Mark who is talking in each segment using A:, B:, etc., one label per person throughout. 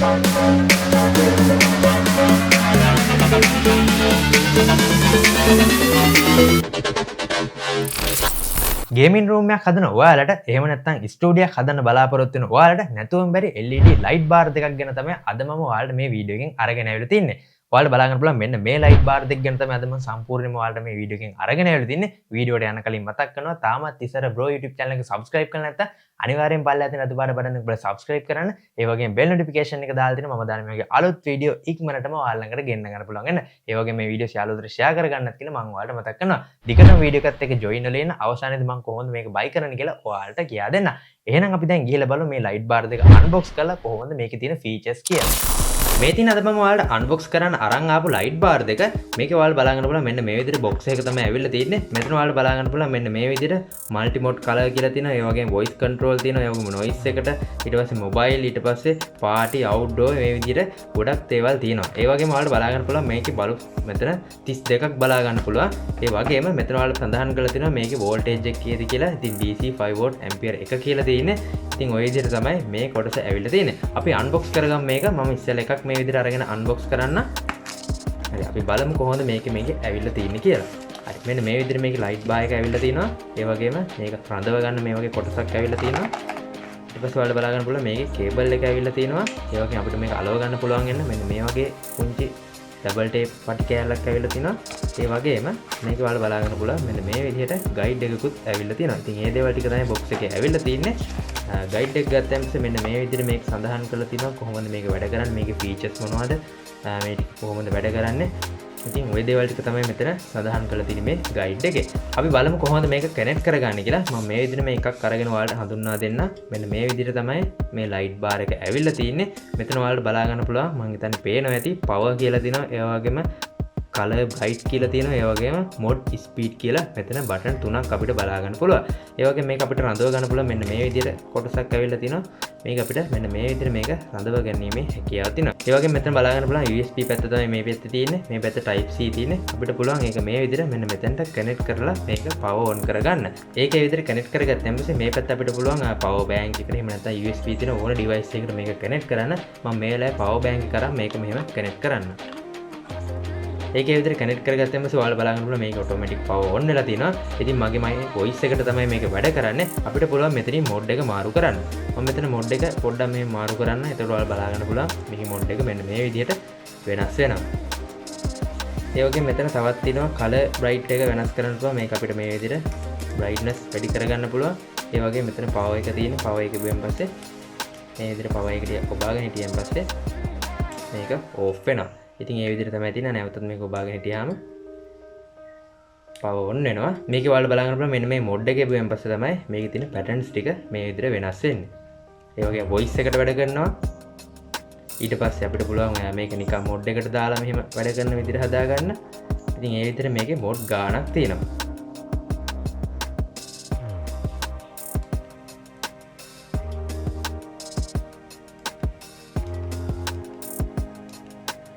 A: Gaming room එකක් හදන ඔයාලට එහෙම නැත්නම් ස්ටුඩියක් හදන්න බලාපොරොත්තු වෙන ඔයාලට නැතුවම බැරි LED ලයිට් බාර් දෙකක් ගැන තමයි අද මම ඔයාලට මේ වීඩියෝ එකෙන් අරගෙන ආවිල්ලා තින්නේ. ඔයාලට බලා ගන්න පුළුවන් මෙන්න මේ ලයිට් බාර් දෙක ගැන තමයි අද මම සම්පූර්ණයෙන්ම ඔයාලට මේ වීඩියෝ එකෙන් අරගෙන ආවිල්ලා තින්නේ. වීඩියෝට යන්න කලින් මතක් කරනවා තාමත් ඉස්සර බ්‍රෝ YouTube channel එක subscribe කරලා නැත්නම් අනිවාර්යෙන් පල්ලෙහා තියෙන අතු පාට බටන් එක subscribe කරන්න. ඒ වගේම bell notification එක දාලා තියෙන මම දාන මේ අලුත් වීඩියෝ ඉක්මනටම ඔයාලා ළඟට ගෙන්න ගන්න පුළුවන් වෙන. ඒ වගේම මේ වීඩියෝ යාළුවෝට share කරගන්නත් කියලා මම ඔයාලට මතක් කරනවා. දිගටම වීඩියෝ එකත් එක්ක join වෙලා ඉන්න අවසානයේදී මම කොහොමද මේක buy කරන්න කියලා ඔයාලට කියා දෙන්න. එහෙනම් අපි දැන් ගිහලා බලමු මේ light bar දෙක unbox කරලා කොහොමද මේකේ තියෙන features කියලා. මේ තියෙන අද මම ඔයාලට unbox කරන්න අරන් ආපු light bar දෙක මේකේ ඔයාලා බලා ගන්න පුළුවන් මෙන්න මේ විදිහට box එක තමයි ඇවිල්ලා තියෙන්නේ. මෙතන ඔයාලා බලා ගන්න පුළුවන් මෙන්න මේ විදිහට multi mode color කියලා තියෙනවා. ඒ වගේම voice control තියෙනවා. ඒ වගේම noise එකට ඊට පස්සේ mobile ඊට පස්සේ party outdoor මේ විදිහට ගොඩක් දේවල් තියෙනවා. ඒ වගේම ඔයාලා බලා ගන්න පුළුවන් මේකේ බලු මෙතන 32ක් බලා ගන්න පුළුවන්. ඒ වගේම මෙතන ඔයාලා සඳහන් කරලා තියෙනවා මේකේ voltage එක කීයද කියලා. ඉතින් DC 5 volt ampere එක කියලා තියෙන්නේ. ඉතින් ওই විදිහට තමයි මේ කොටස ඇවිල්ලා තියෙන්නේ. අපි unbox කරගමු මේක. මම ඉස්සෙල්ලා එකක් මේ විදිහට අරගෙන unbox කරන්න. හරි අපි බලමු කොහොමද මේකේ ඇවිල්ලා තියෙන්නේ කියලා. හරි මෙන්න මේ විදිහට මේකේ light bar එක ඇවිල්ලා තිනවා. ඒ වගේම මේක රඳව ගන්න මේ වගේ කොටසක් ඇවිල්ලා තිනවා. ඊට පස්සේ ඔයාලට බලා ගන්න පුළුවන් මේකේ කේබල් එක ඇවිල්ලා තිනවා. ඒ වගේම අපිට මේක අලව ගන්න පුළුවන් වෙන මෙන්න මේ වගේ පුංචි ඩබල් ටේප් පටි කෑල්ලක් ඇවිල්ලා තිනවා. ඒ වගේම මේක ඔයාලට බලා ගන්න පුළුවන් මෙන්න මේ විදිහට ගයිඩ් එකකුත් ඇවිල්ලා තිනවා. ඉතින් මේ දේවල් ටික තමයි box එකේ ඇවිල්ලා තින්නේ. ගයිඩ් එක ගත්තම පස්සේ මෙන්න මේ විදිහට මේක සඳහන් කරලා තිනවා කොහොමද මේක වැඩ කරන්නේ, මේකේ ෆීචර්ස් මොනවද, මේ ටික කොහොමද වැඩ කරන්නේ. ඉතින් ওই දේවල් ටික තමයි මෙතන සඳහන් කරලා තියෙන්නේ මේ ගයිඩ් එකේ. අපි බලමු කොහොමද මේක කනෙක්ට් කරගන්නේ කියලා. මම මේ විදිහට මේ එකක් අරගෙන ඔයාලට හඳුන්වා දෙන්න. මෙන්න මේ විදිහට තමයි මේ ලයිට් බාර් එක ඇවිල්ලා තියෙන්නේ. මෙතන ඔයාලට බලා ගන්න පුළුවන්. මම හිතන්නේ පේනවා ඇති. පවර් කියලා තියෙනවා. ඒ වගේම color bright කියලා තියෙනවා. ඒ වගේම mode speed කියලා මෙතන බටන් තුනක් අපිට බලා ගන්න පුළුවන්. ඒ වගේම මේක අපිට රඳව ගන්න පුළුවන් මෙන්න මේ විදිහට කොටසක් ඇවිල්ලා තිනවා. මේක අපිට මෙන්න මේ විදිහට මේක රඳව ගැනීමේ හැකියාව තියෙනවා. ඒ වගේම මෙතන බලා ගන්න පුළුවන් USB පැත්ත තමයි මේ පැත්තේ තියෙන්නේ. මේ පැත්ත type C තියෙන්නේ. අපිට පුළුවන් ඒක මේ විදිහට මෙන්න මෙතනට connect කරලා මේක power on කරගන්න. ඒක ඒ විදිහට connect කරගත්තම පස්සේ මේ පැත්ත අපිට පුළුවන් power bank එකට එහෙම නැත්නම් USB තියෙන ඕන device එකකට මේක connect කරන්න. මම මේ වෙලාවේ power bank එක කරා මේක මෙහෙම connect කරන්න. ඒක ඒ විදිහට කනෙක්ට් කරගත්තම පස්සේ ඔයාලා බලා ගන්න පුළුවන් මේක ඔටෝමැටික් පවර් ඔන් වෙලා තියෙනවා. ඉතින් මගේ වොයිස් එකට තමයි මේක වැඩ කරන්නේ. අපිට පුළුවන් මෙතනින් මොඩ් එක මාරු කරන්න. මම මෙතන මොඩ් එක පොඩ්ඩක් මේ මාරු කරන්න. එතකොට ඔයාලා බලා ගන්න පුළුවන් මේ මොඩ් එක මෙන්න මේ විදිහට වෙනස් වෙනවා. ඒ වගේම මෙතන තවත් තියෙනවා color bright එක වෙනස් කරන්න පුළුවන්. මේක අපිට මේ විදිහට brightness වැඩි කරගන්න පුළුවන්. ඒ වගේම මෙතන power එක තියෙන power එක බෙන් පස්සේ මේ විදිහට power එක ටිකක් ඔබාගෙන හිටියන් පස්සේ මේක off වෙනවා. ඉතින් ඒ විදිහට තමයි තියෙන්නේ. නැවතත් මේක ඔබාගෙන හිටියාම පවර් ඔන් වෙනවා. මේකේ ඔයාලා බලා ගන්න පුළුවන් මෙන්න මේ මොඩ් එකේ බෙන් පස්සේ තමයි මේකේ තියෙන පැටර්න්ස් ටික මේ විදිහට වෙනස් වෙන්නේ. ඒ වගේ වොයිස් එකට වැඩ කරනවා. ඊට පස්සේ අපිට පුළුවන් මේක නිකන් මොඩ් එකට දාලා මෙහෙම වැඩ කරන විදිහට හදාගන්න. ඉතින් ඒ විදිහට මේකේ මොඩ් ගාණක් තියෙනවා.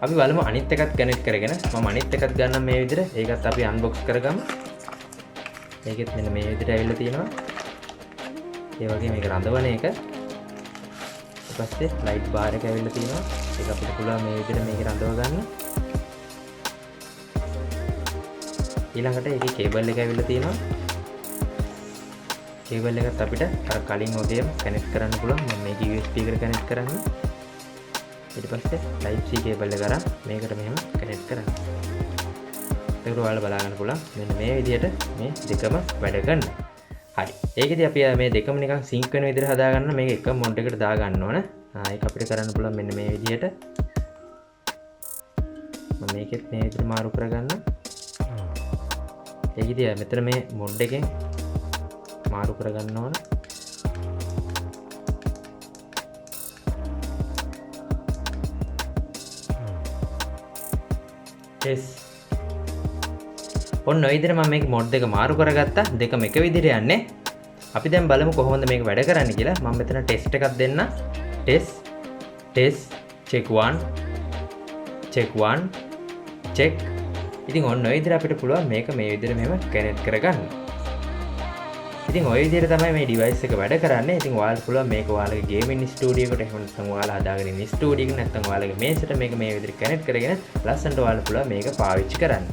A: අපි බලමු අනිත් එකත් කනෙක්ට් කරගෙන. මම අනිත් එකත් ගන්නම් මේ විදිහට. ඒකත් අපි අන්බොක්ස් කරගමු. මේකෙත් මෙන්න මේ විදිහට ඇවිල්ලා තියෙනවා. ඒ වගේ මේක රඳවන එක. ඊට පස්සේ ලයිට් බාර් එක ඇවිල්ලා තියෙනවා. ඒක අපිට පුළුවන් මේ විදිහට මේක රඳව ගන්න. ඊළඟට ඒකේ කේබල් එක ඇවිල්ලා තියෙනවා. කේබල් එකත් අපිට අර කලින් වගේම කනෙක්ට් කරන්න පුළුවන්. මම මේක USB එකට කනෙක්ට් කරන්නේ. ඊට පස්සේ type C කේබල් එක අරන් මේකට මෙහෙම කනෙක්ට් කරන්න. ඒක ඔයාලා බලා ගන්න පුළුවන්. මෙන්න මේ විදිහට මේ දෙකම වැඩ කරනවා. හරි. ඒකෙදි අපි මේ දෙකම නිකන් සින්ක් වෙන විදිහට හදා ගන්න. මේක එක මොඩ් එකට දා ගන්න ඕන. ඒක අපිට කරන්න පුළුවන් මෙන්න මේ විදිහට. මම මේකෙත් මේ විදිහට මාරු කරගන්න. ඒකෙදි මෙතන මේ මොඩ් එකෙන් මාරු කරගන්න ඕන. ඔන්න ඔය විදිහට මම මේක මොඩ් එක මාරු කරගත්තා. දෙකම එක විදිහට යන්නේ. අපි දැන් බලමු කොහොමද මේක වැඩ කරන්නේ කියලා. මම මෙතන ටෙස්ට් එකක් දෙන්න. Test check 1 check. ඉතින් ඔන්න ඔය විදිහට අපිට පුළුවන් මේක මේ විදිහට මෙහෙම කනෙක්ට් කරගන්න. ඉතින් ඔය විදිහට තමයි මේ ඩිවයිස් එක වැඩ කරන්නේ. ඉතින් ඔයාලට පුළුවන් මේක ඔයාලගේ ගේමින් ස්ටුඩියෝ එකට එහෙම නැත්නම් ඔයාලා හදාගෙන ඉන්න ස්ටුඩියෝ එක නැත්නම් ඔයාලගේ මේසෙට මේක මේ විදිහට කනෙක්ට් කරගෙන ලස්සනට ඔයාලට පුළුවන් මේක පාවිච්චි කරන්න.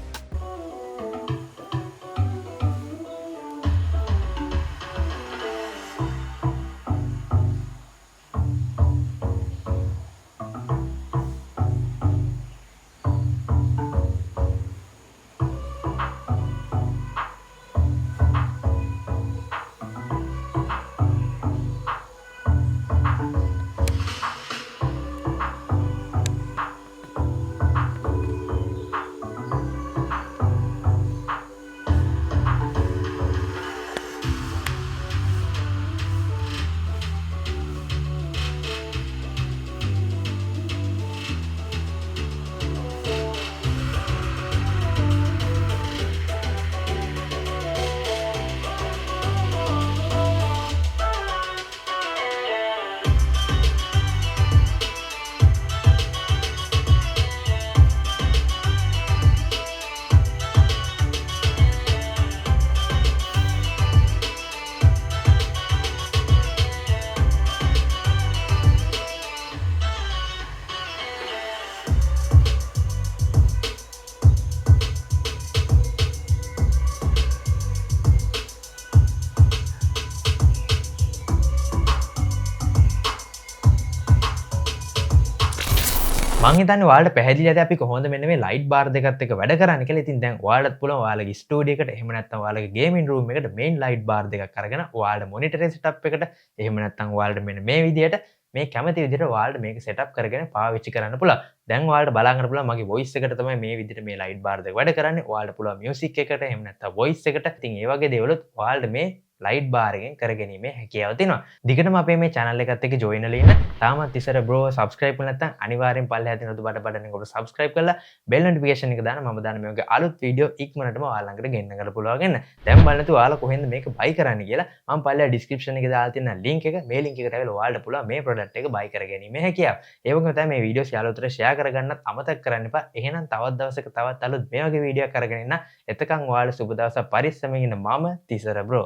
A: මං හිතන්නේ ඔයාලට පැහැදිලි ඇති අපි කොහොමද මෙන්න මේ ලයිට් බාර් දෙකත් එක්ක වැඩ කරන්නේ කියලා. ඉතින් දැන් ඔයාලට පුළුවන් ඔයාලගේ ස්ටුඩියෝ එකට එහෙම නැත්නම් ඔයාලගේ ගේමින් රූම් එකට මේන් ලයිට් බාර් දෙකක් අරගෙන ඔයාලට මොනිටරේ සෙටප් එකට එහෙම නැත්නම් ඔයාලට මෙන්න මේ විදියට මේ කැමති විදියට ඔයාලට මේක සෙටප් කරගෙන පාවිච්චි කරන්න පුළුවන්. දැන් ඔයාලට බලා ගන්න පුළුවන් මගේ වොයිස් එකට තමයි මේ විදියට මේ ලයිට් බාර් දෙක වැඩ කරන්නේ. ඔයාලට පුළුවන් මියුසික් එකට එහෙම නැත්නම් වොයිස් එකට. ඉතින් ඒ වගේ දේවලුත් ඔයාලට මේ ලයිට් බාර් එකෙන් කරගැනීමේ හැකියාව තියෙනවා. දිගටම අපේ මේ channel එකත් එක්ක join වෙලා ඉන්න. තාමත් තිසර bro subscribe කරලා නැත්නම් අනිවාර්යෙන් පල්ලෙහා තියෙන උඩ බටන් එක ඔබ subscribe කරලා bell notification එක දාන්න. මම දාන මේ වගේ අලුත් වීඩියෝ ඉක්මනටම ඔයාලා ළඟට ගෙන්න ගන්න පුළුවන් වෙන. දැන් බලන්න තු ඔයාලා කොහෙන්ද මේක buy කරන්නේ කියලා මම පල්ලෙහා description එකේ දාලා තියෙන link එක මේ link එකට ඇවිල්ලා ඔයාලට පුළුවන් මේ product එක buy කරගැනීමේ හැකියාව. ඒ වගේම තමයි මේ වීඩියෝස් යාළුවෝට share කරගන්නත් අමතක කරන්න එපා. එහෙනම් තවත් දවසක තවත් අලුත් මේ වගේ වීඩියෝයක් අරගෙන එන්න. එතකන් ඔයාලා සුබ දවසක් පරිස්සමෙන් ඉන්න. මම තිසර bro